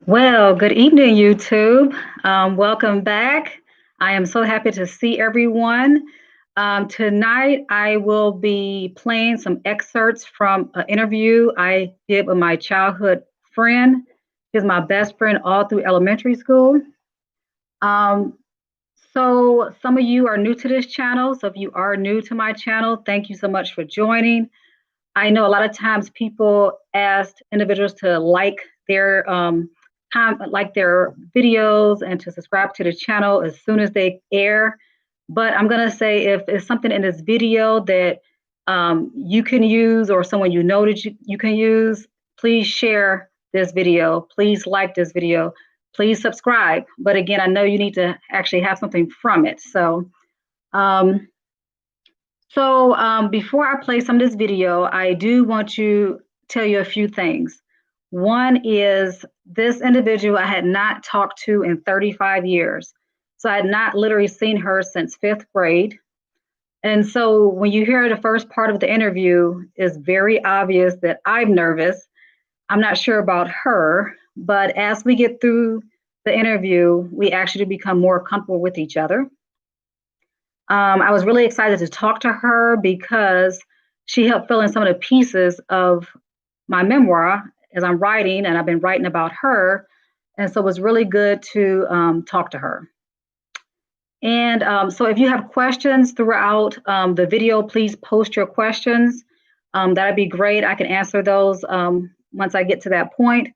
Well, good evening, YouTube. Welcome back. I am so happy to see everyone. Tonight, I will be playing some excerpts from an interview I did with my childhood friend. She's my best friend all through elementary school. Um, so, some of you are new to this channel. So, if you are new to my channel, thank you so much for joining. I know a lot of times people ask individuals to like their like their videos and to subscribe to the channel as soon as they air. But I'm gonna say if it's something in this video that you can use or someone you know that you can use, please share this video. Please like this video. Please subscribe. But again, I know you need to actually have something from it. Um, so before I play some of this video, I do want to tell you a few things. One is this individual I had not talked to in 35 years. So I had not literally seen her since fifth grade. And so when you hear the first part of the interview, it's very obvious that I'm nervous. I'm not sure about her, but as we get through the interview, we actually become more comfortable with each other. I was really excited to talk to her because she helped fill in some of the pieces of my memoir as I'm writing, and I've been writing about her. And so it was really good to talk to her. And so if you have questions throughout the video, please post your questions. That'd be great. I can answer those once I get to that point.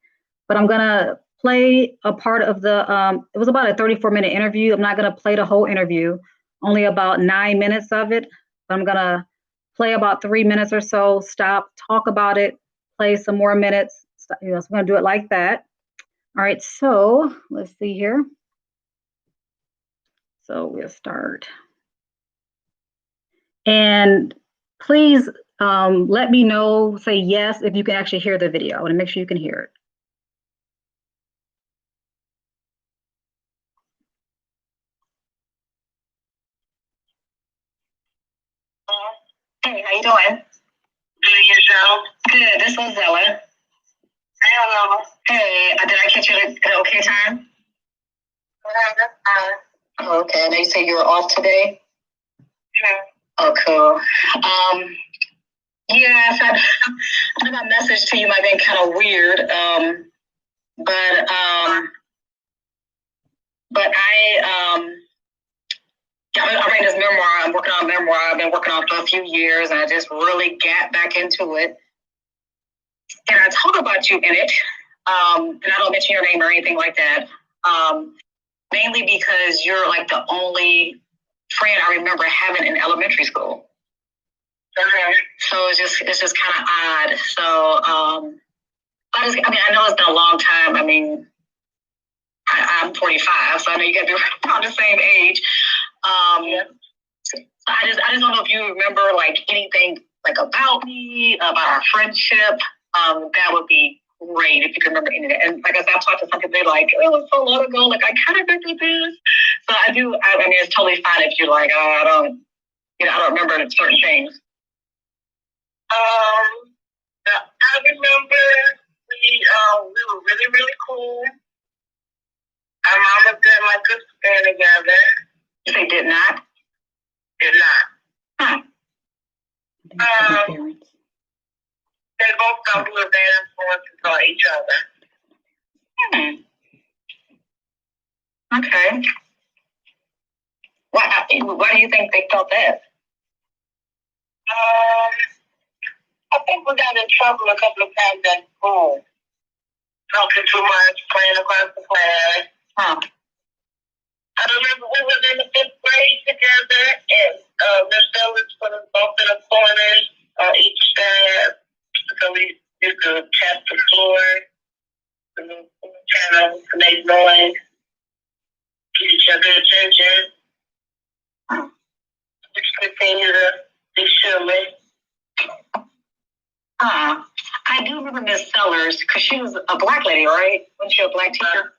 But I'm going to play a part of it was about a 34-minute interview. I'm not going to play the whole interview, only about 9 minutes of it. I'm going to play about 3 minutes or so, stop, talk about it, play some more minutes. So I'm going to do it like that. All right, so let's see here. So we'll start. And please let me know, say yes, if you can actually hear the video. I want to make sure you can hear it. Hey, how you doing? Good, yourself? Good, this is Ella. Hey, Ella. Hey, did I catch you at an okay time? Yeah, that's fine. Oh, okay, I know you said you were off today? Yeah. Oh, cool. Yes, I know my message to you might have been kind of weird, but I'm writing this memoir. I'm working on a memoir. I've been working on it for a few years, and I just really got back into it. And I talk about you in it, and I don't mention your name or anything like that, mainly because you're like the only friend I remember having in elementary school. Okay. So it's just kind of odd. So I know it's been a long time. I mean, I'm 45, so I know you got to be around the same age. Yeah. So I just don't know if you remember like anything like about me, about our friendship. That would be great if you can remember anything. And like I said, I've talked to some people, they're like, it was so long ago. Like I kind of remember this. So I do. I mean, it's totally fine if you're like, oh, I don't remember certain things. I remember we were really, really cool. Our mama did my good stand together. They did not? Did not. They both thought we were bad influences on each other. Okay. Why do you think they thought that? I think we got in trouble a couple of times at school. Talking too much, playing across the class. I remember we was in the fifth grade together, and Miss Ellis put us both in a corner, each side. So we used to tap the floor, kind of make noise, get each other attention. Just continue to be silly. I do remember Miss Sellers because she was a black lady, right? Wasn't she a black teacher?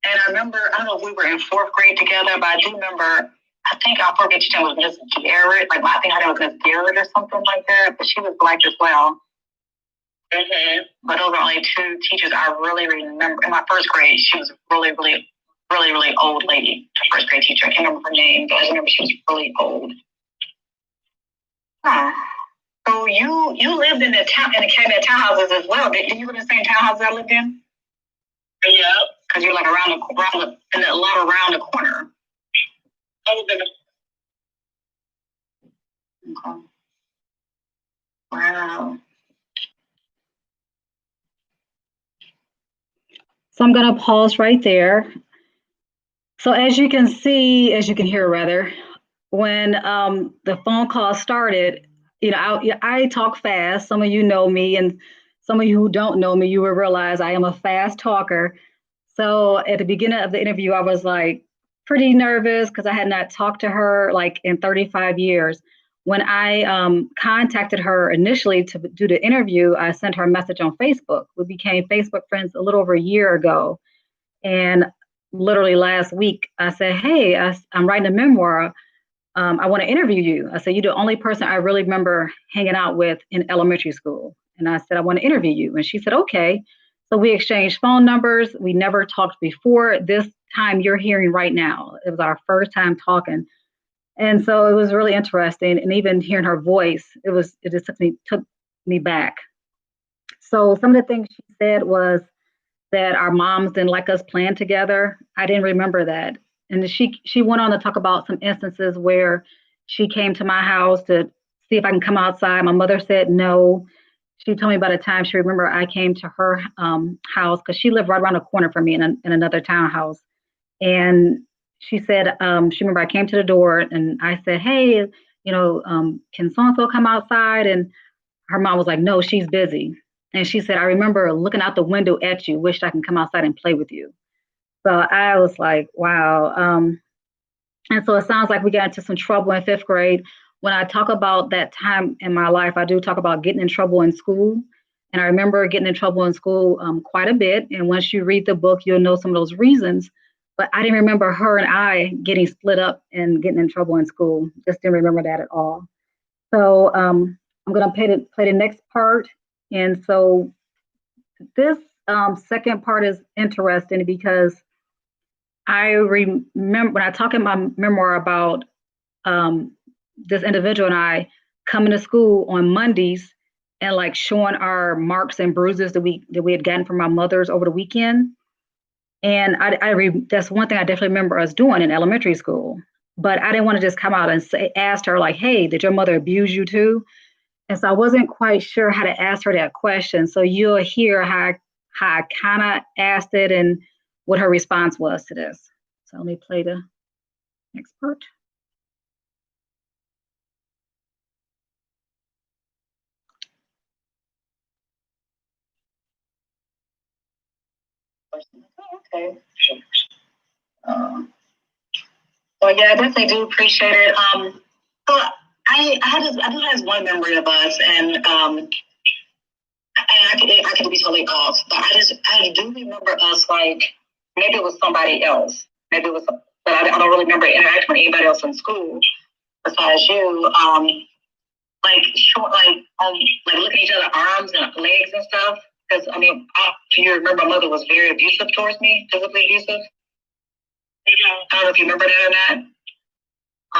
And I remember, I don't know if we were in fourth grade together, but I do remember, I think our fourth grade teacher was Miss Garrett. Like, I think her name was Miss Garrett or something like that, but she was black as well. But those are only two teachers I really remember. In my first grade, she was a really old lady, the first grade teacher. I can't remember her name, but I remember she was really old. Huh. So you lived in the town in the Calumet townhouses as well. Did you live in the same townhouses I lived in? Yeah. Because you're like around a lot around the corner. I was in the. Okay. Wow. So I'm going to pause right there. So as you can hear rather, when the phone call started, I talk fast. Some of you know me, and some of you who don't know me, you will realize I am a fast talker. So at the beginning of the interview, I was like pretty nervous because I had not talked to her like in 35 years. When I contacted her initially to do the interview, I sent her a message on Facebook. We became Facebook friends a little over a year ago. And literally last week, I said, hey, I'm writing a memoir. I want to interview you. I said, you're the only person I really remember hanging out with in elementary school. And I said, I want to interview you. And she said, okay. So we exchanged phone numbers. We never talked before. This time you're hearing right now. It was our first time talking. And so it was really interesting. And even hearing her voice, it just took me back. So some of the things she said was that our moms didn't like us playing together. I didn't remember that. And she went on to talk about some instances where she came to my house to see if I can come outside. My mother said no. She told me about a time she remember I came to her house because she lived right around the corner from me in another townhouse. And she said she remember I came to the door and I said, hey, can so-and-so come outside? And her mom was like, no, she's busy. And she said, I remember looking out the window at you, wished I can come outside and play with you. So I was like, wow. And so it sounds like we got into some trouble in fifth grade. When I talk about that time in my life, I do talk about getting in trouble in school. And I remember getting in trouble in school quite a bit. And once you read the book, you'll know some of those reasons. But I didn't remember her and I getting split up and getting in trouble in school. Just didn't remember that at all. So I'm going to play the next part. And so this second part is interesting because I remember when I talk in my memoir about this individual and I coming to school on Mondays and like showing our marks and bruises that we had gotten from our mothers over the weekend. And that's one thing I definitely remember us doing in elementary school. But I didn't want to just come out and ask her like, "Hey, did your mother abuse you too?" And so I wasn't quite sure how to ask her that question. So you'll hear how I kind of asked it and what her response was to this. So let me play the next part. Okay. So yeah, I definitely do appreciate it. So I do have one memory of us, and I could be totally off, but I do remember us like maybe it was somebody else, maybe it was, but I don't really remember interacting with anybody else in school besides you. Like short, like looking at each other's arms and legs and stuff. Because I mean, if you remember, my mother was very abusive towards me, physically abusive. Yeah. I don't know if you remember that or not.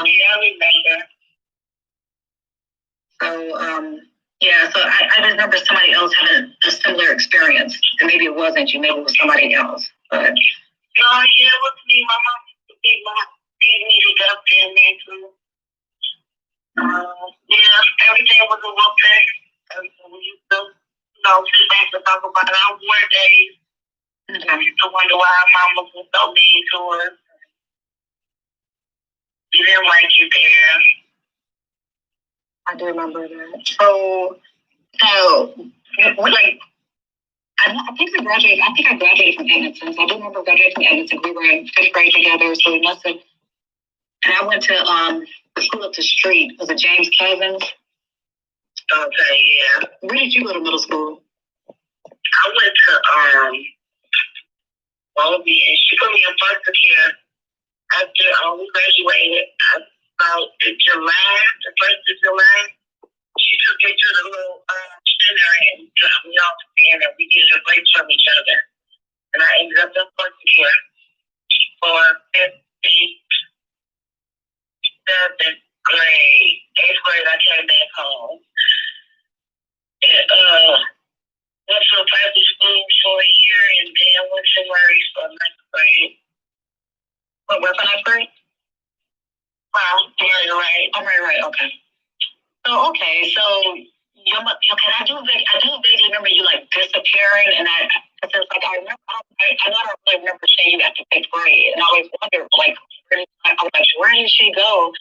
Yeah, I remember. So, yeah, so I just remember somebody else having a similar experience. And maybe it wasn't you, maybe it was somebody else. But no, yeah, it was me. My mom used to beat me to death in there too. Yeah, everything was a little bit. We used to, sit back and talk about our war days. Mm-hmm. I used to wonder why our mama was so mean to us. You didn't like it there. I do remember that. So like, I think I graduated. I think I graduated from Edmonton. So I do remember graduating from Edmonton. We were in fifth grade together, so we must have. And I went to the school up the street. Was it James Cousins? Okay, yeah. Where did you go to middle school? I went to Bobby, and she put me in foster care after we graduated. About July, the 1st of July. She took me to the little center and dropped me off there, and we needed a break from each other. And I ended up in foster care for 7th grade. 8th grade, I came back home. And went to a private school for a year, and then went to Murray for 9th grade. Where for 9th grade? Right. Oh, right. Okay. So I do vaguely remember you like disappearing, and I was like, I remember, I don't really remember seeing you after 5th grade, and I always wondered like, where did she go?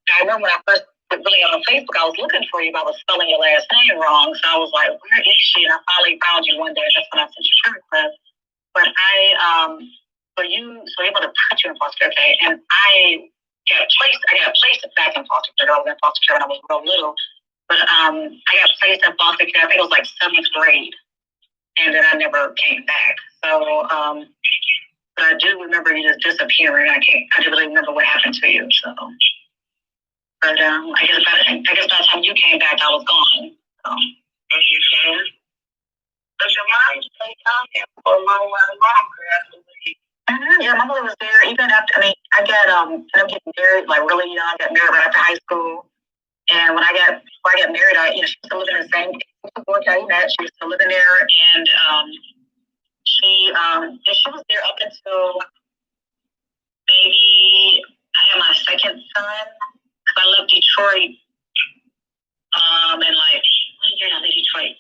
And I remember when I first went really on Facebook, I was looking for you, but I was spelling your last name wrong, so I was like, where is she? And I finally found you one day, and that's when I sent you a request. But so you able to put you in foster care, okay? And I got placed back in foster care. I was in foster care when I was real little. But I got placed in foster care, I think it was like 7th grade. And then I never came back. So but I do remember you just disappearing. I didn't really remember what happened to you. So but I guess by the time you came back I was gone. So and you came. But your mom stayed down here for a long while. Yeah, my mother was there even after. I got ended up getting married like really young. I got married right after high school, and before I got married, she was still living in the same that she was still living there, and she was there up until maybe I had my second son. Cause I left Detroit, and like what year did I leave Detroit?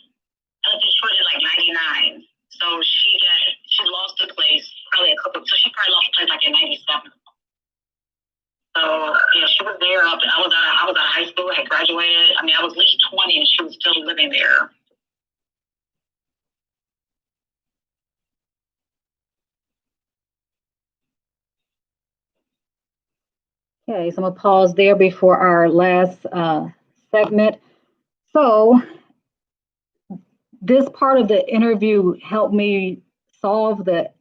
I left Detroit in like '99. So she lost the place so she probably lost the place like in '97. So yeah, she was there up. I was out of high school, I had graduated. I was at least 20 and she was still living there. Okay, so I'm gonna pause there before our last segment. So this part of the interview helped me solve the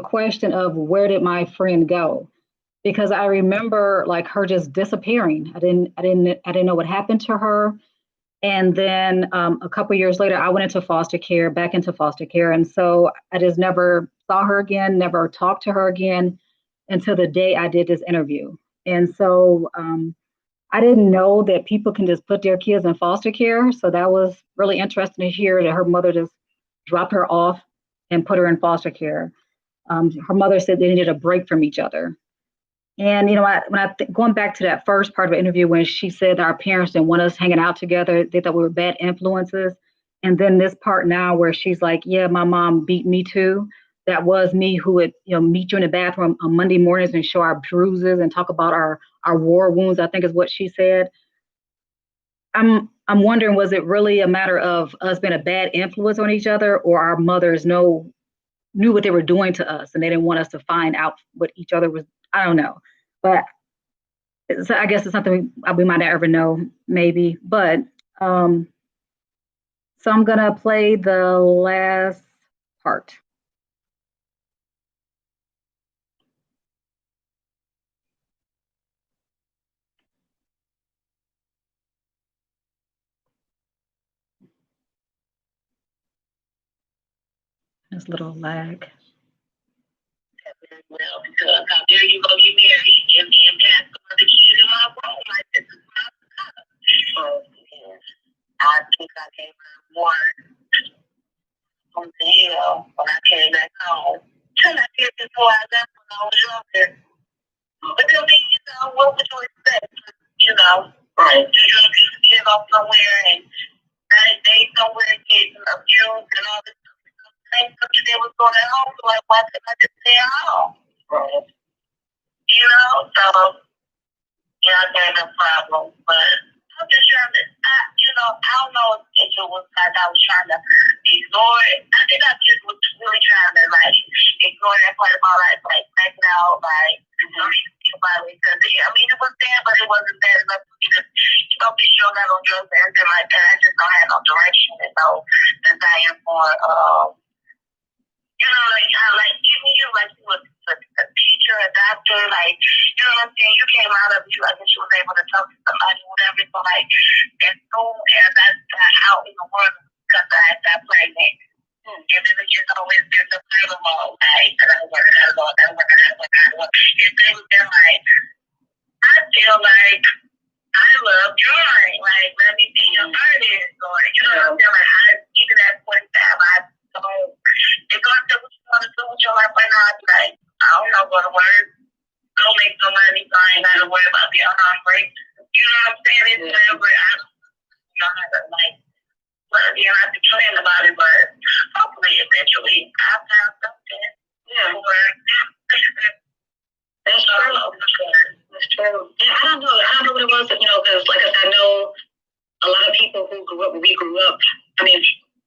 question of where did my friend go? Because I remember like her just disappearing. I didn't know what happened to her. And then a couple years later, I went back into foster care. And so I just never saw her again, never talked to her again until the day I did this interview. And so I didn't know that people can just put their kids in foster care. So that was really interesting to hear that her mother just dropped her off and put her in foster care. Her mother said they needed a break from each other. And going back to that first part of the interview when she said our parents didn't want us hanging out together, they thought we were bad influences. And then this part now where she's like, yeah, my mom beat me too. That was me who would meet you in the bathroom on Monday mornings and show our bruises and talk about our war wounds, I think is what she said. I'm wondering, was it really a matter of us being a bad influence on each other, or our mothers knew what they were doing to us and they didn't want us to find out what each other was? I don't know. But so I guess it's something we might not ever know, maybe. But so I'm gonna play the last part. There's a little lag. Well, because how dare you go get married and then pass on the kids in my room like this is my house. So I think I came more from the hill when I came back home. And I did before I left when I was younger. But then, what would you expect? Right. To drop your kid off somewhere and they somewhere getting abused and all this same country that was going on. So like, why couldn't I just stay at home? Right. So yeah, I got no problem. But I'm just trying to, I don't know if it was like I was trying to ignore it. I think I just was really trying to like ignore that part of my life, like backing out, like don't even think about it because it was there, but it wasn't bad enough because be sure not on drugs or anything like that. I just don't have no direction and no desire for like giving you like you a teacher, a doctor, like what I'm saying. You came out of you, I guess she was able to talk to somebody, whatever. So like, as soon as I got out in the world, because I got pregnant, and then it's just always been the final mode, like, I gotta work, I gotta go, I gotta work, I gotta work, I gotta work. It's never been like, I feel like I love drawing, like, let me be an artist, or, you know what I'm saying? Like, even at 45, I don't, if God said what you want to do with your life right now, I'd be like, I don't know, go to work, go make some money, so I ain't gotta worry about being hungry. You know what I'm saying? It's never, I don't know how to, like, but, you know, I've been praying about it, but hopefully, eventually, I'll find something. Yeah. That's true. That's true. Yeah, I don't know. I don't know what it was, you know, because, like I said, I know a lot of people who grew up when we grew up. I mean,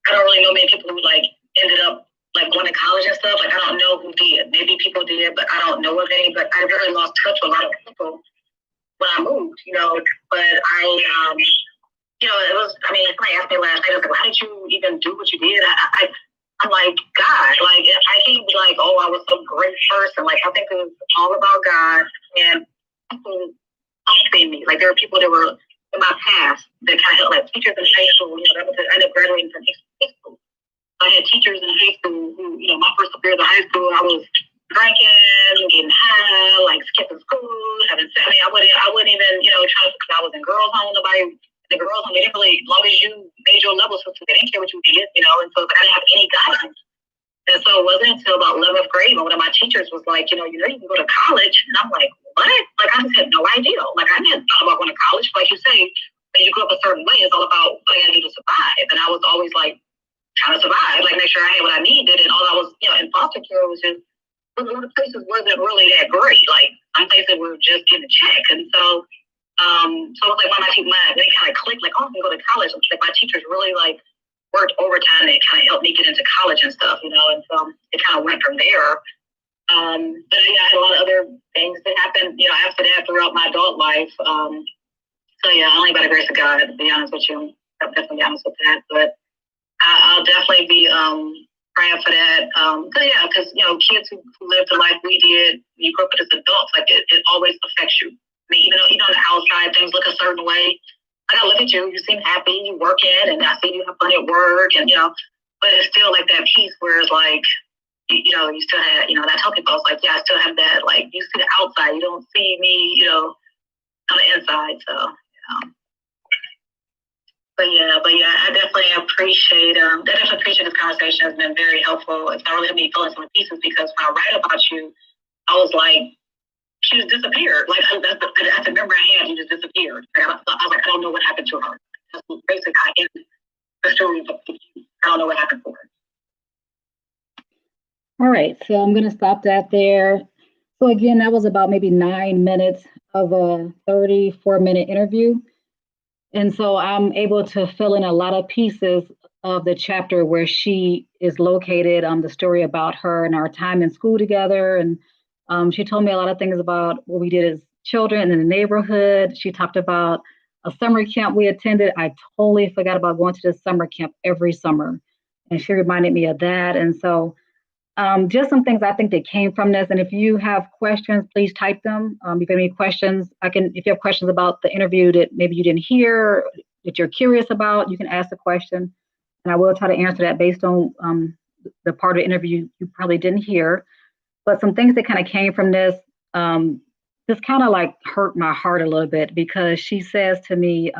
I don't really know many people who, like, ended up, like, going to college and stuff. Like, I don't know who did. Maybe people did, but I don't know of any. But I really lost touch with a lot of people when I moved, you know. But you know, it was, I mean, somebody asked me last night, I was like, how did you even do what you did? I'm like, God, like, I can't be like, oh, I was some great person. Like, I think it was all about God and people helping me. Like, there were people that were in my past that kind of helped, like teachers in high school. You know, I ended up graduating from high school. I had teachers in high school who, you know, my first couple years of high school, I was drinking, getting high, like skipping school, having sex. I mean, I wouldn't even, you know, try to, because I was in girls' home, the girls, they didn't really, as long as you made your level system, they didn't care what you did, you know, and so I didn't have any guidance. And so it wasn't until about 11th grade when one of my teachers was like, you can go to college. And I'm like, what? Like, I just had no idea. Like, I didn't thought about going to college. Like you say, when you grew up a certain way, it's all about what I got to do to survive. And I was always like, trying to survive, like make sure I had what I needed. And all I was, you know, in foster care was just, a lot of places wasn't really that great. Like, some places were just getting a check. And so, so it was like they kind of clicked, like, oh, I can go to college. Like, my teachers really like worked overtime and it kind of helped me get into college and stuff, you know. And so it kind of went from there. But you know, I had a lot of other things that happened, you know, after that throughout my adult life. So yeah, only by the grace of God, to be honest with you, I'll definitely be honest with that. But I'll definitely be praying for that. Because you know, kids who live the life we did, when you grow up as adults, like it always affects you. I mean, even though on the outside things look a certain way, like I look at you, you seem happy, you work in, and I see you have plenty of work, and you know, but it's still like that piece where it's like, you know, you still have, you know, and I tell people, I was like, yeah, I still have that, like, you see the outside, you don't see me, you know, on the inside, so, you know. But yeah, I definitely appreciate this conversation. Has been very helpful. It's not really me filling some pieces because when I write about you, I was like, she just disappeared. Like that's the memory I had. She just disappeared. I was like, I don't know what happened to her. That's basically I ended the story. I don't know what happened to her. All right, so I'm going to stop that there. So again, that was about maybe 9 minutes of a 34-minute interview. And so I'm able to fill in a lot of pieces of the chapter where she is located, the story about her and our time in school together. And she told me a lot of things about what we did as children in the neighborhood. She talked about a summer camp we attended. I totally forgot about going to this summer camp every summer. And she reminded me of that. And so just some things I think that came from this. And if you have questions, please type them. If you have any questions, if you have questions about the interview that maybe you didn't hear, that you're curious about, you can ask the question. And I will try to answer that based on the part of the interview you probably didn't hear. But some things that kind of came from this just kind of like hurt my heart a little bit because she says to me,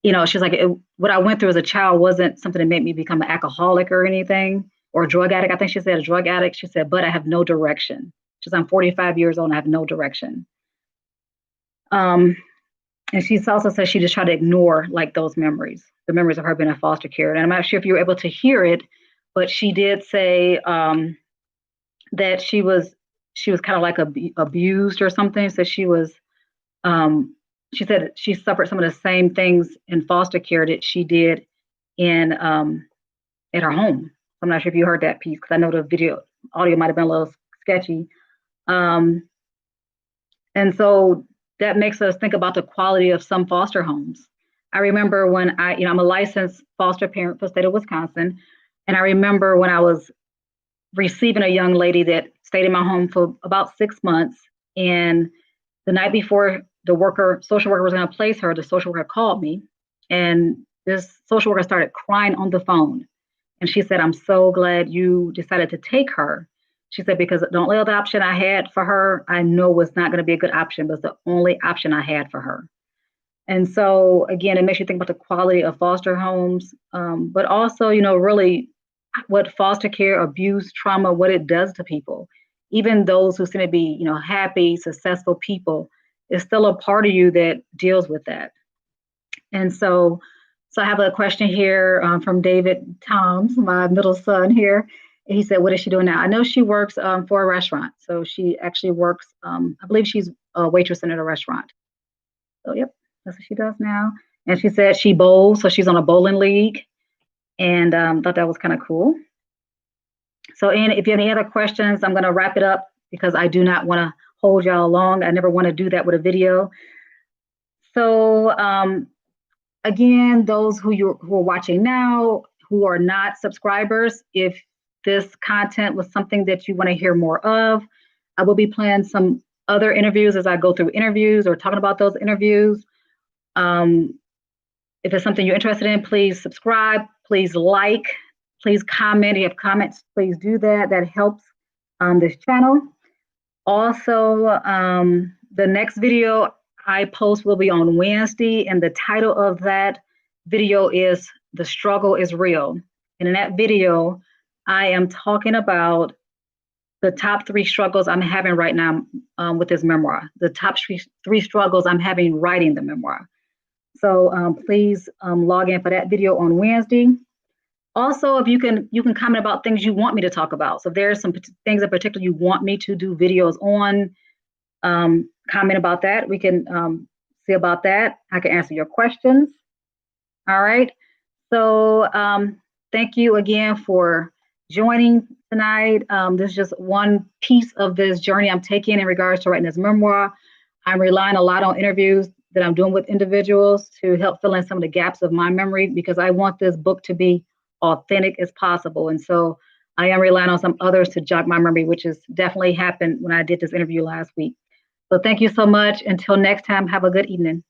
you know, she's like, what I went through as a child wasn't something that made me become an alcoholic or anything. Or a drug addict. I think she said a drug addict. She said, but I have no direction. She said, I'm 45 years old and I have no direction. And she also said she just tried to ignore like those memories, the memories of her being in foster care. And I'm not sure if you were able to hear it, but she did say that she was kind of like abused or something. So she said she suffered some of the same things in foster care that she did in at her home. I'm not sure if you heard that piece because I know the audio might have been a little sketchy. And so that makes us think about the quality of some foster homes. I remember when I'm a licensed foster parent for the state of Wisconsin. And I remember when I was receiving a young lady that stayed in my home for about 6 months. And the night before the social worker was going to place her, the social worker called me, and this social worker started crying on the phone. And she said, "I'm so glad you decided to take her." She said, "Because the only other option I had for her, I know was not going to be a good option, but it's the only option I had for her." And so, again, it makes you think about the quality of foster homes, but also, really what foster care, abuse, trauma, what it does to people. Even those who seem to be, happy, successful people, is still a part of you that deals with that. And so I have a question here from David Toms, my middle son here. He said, "What is she doing now?" I know she works for a restaurant. So she actually works, I believe she's a waitress in a restaurant. So, yep, that's what she does now. And she said she bowls, so she's on a bowling league. And thought that was kind of cool. So, Ann, if you have any other questions, I'm going to wrap it up because I do not want to hold y'all long. I never want to do that with a video. So, again, those who are watching now, who are not subscribers, if this content was something that you want to hear more of, I will be planning some other interviews as I go through interviews or talking about those interviews. If it's something you're interested in, please subscribe, please like, please comment. If you have comments, please do that. That helps this channel. Also, the next video I post will be on Wednesday, and the title of that video is "The Struggle is Real." And in that video, I am talking about the top 3 struggles I'm having right now with this memoir, the top 3 struggles I'm having writing the memoir. So please log in for that video on Wednesday. Also, if you can comment about things you want me to talk about. So if there's some things in particular you want me to do videos on, comment about that. We can see about that. I can answer your questions. All right. So thank you again for joining tonight. This is just one piece of this journey I'm taking in regards to writing this memoir. I'm relying a lot on interviews that I'm doing with individuals to help fill in some of the gaps of my memory, because I want this book to be authentic as possible. And so I am relying on some others to jog my memory, which has definitely happened when I did this interview last week. So thank you so much. Until next time, have a good evening.